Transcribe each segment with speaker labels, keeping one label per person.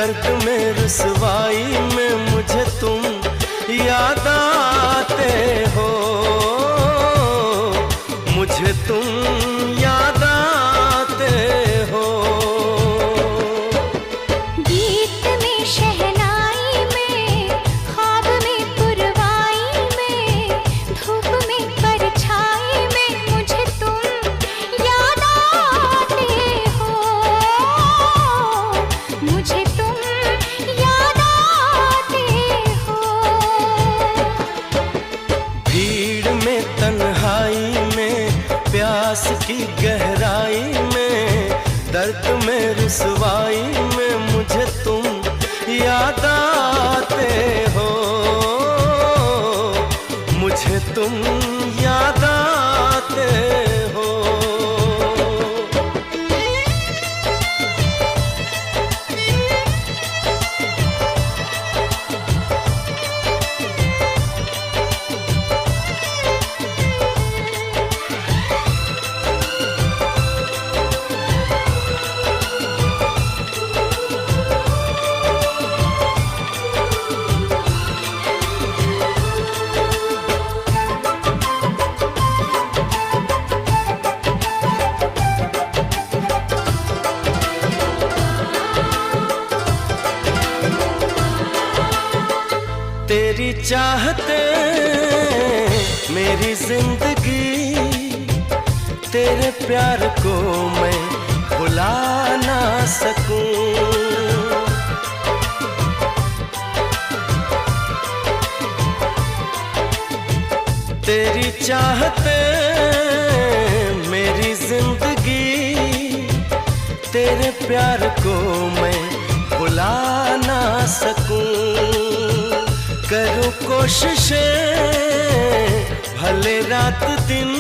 Speaker 1: दर्द में रुसवाई में मुझे तुम याद आते हो, मुझे तुम याद आते हो।
Speaker 2: गीत में शहनाई में, ख्वाब में पुरवाई में, धूप में परछाई में मुझे तुम याद आते हो, मुझे तुम याद आते हो।
Speaker 1: भीड़ में तन्हाई में, प्यास की गहराई में, दर्द में रुसवाई में मुझे तुम याद आते हो, मुझे तुम याद आते हो। तेरी चाहते मेरी जिंदगी, तेरे प्यार को मैं भुला ना सकूं। तेरी चाहते मेरी जिंदगी, तेरे प्यार को मैं भुला ना सकूं। करूं कोशिशें भले रात दिन,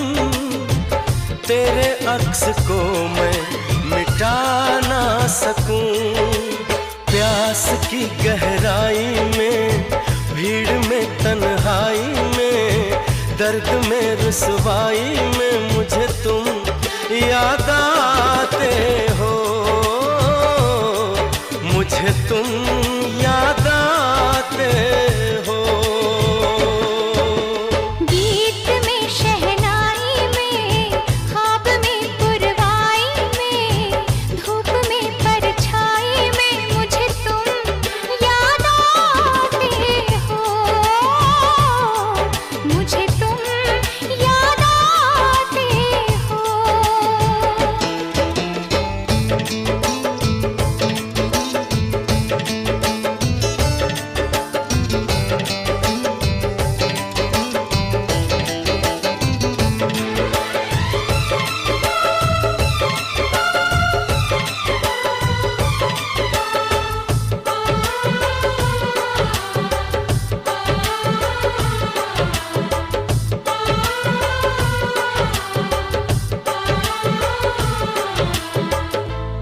Speaker 1: तेरे अक्स को मैं मिटा ना सकूं। प्यास की गहराई में, भीड़ में तन्हाई में, दर्द में रुसवाई में मुझे तुम याद आते हो, मुझे तुम याद आते हो।
Speaker 2: गीत में शहनाई में, ख्वाब में पुरवाई में, धूप में परछाई में मुझे तुम याद आते हो, मुझे तुम याद आते हो।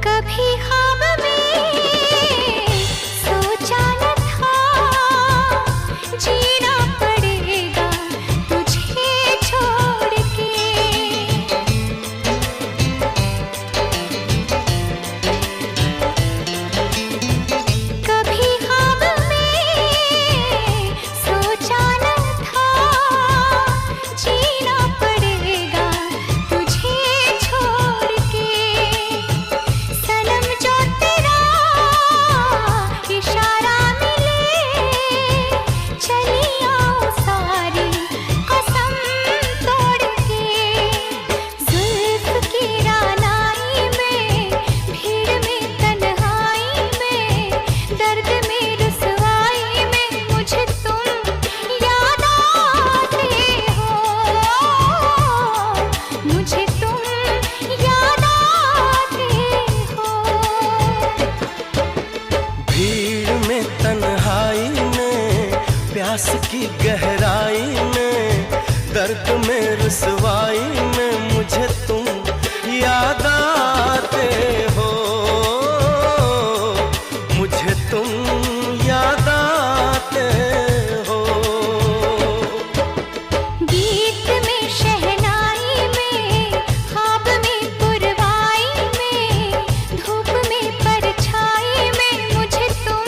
Speaker 2: कभी ख्वाब में सोचा न था, जीना पड़ेगा तुझे छोड़ के। कभी ख्वाब में सोचा न था, जीना पड़ेगा तुझे छोड़ के। सनम जो तेरा इशारा मिले, चली आओ सारी कसम तोड़ के। जुल्फ की रानाई में, भीड़ में तन्हाई में, दर्द में रुसवाई में मुझे तुम याद आते हो, मुझे तुम याद आते हो।
Speaker 1: भीड़ में तन्हाई में, प्यास की गहराई में, दर्द में रुसवाई में मुझे तुम याद आते हो, मुझे तुम याद आते हो।
Speaker 2: गीत में शहनाई में, ख्वाब में पुरवाई में, धूप में परछाई में मुझे तुम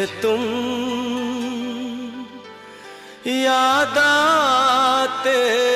Speaker 1: मुझे तुम याद आते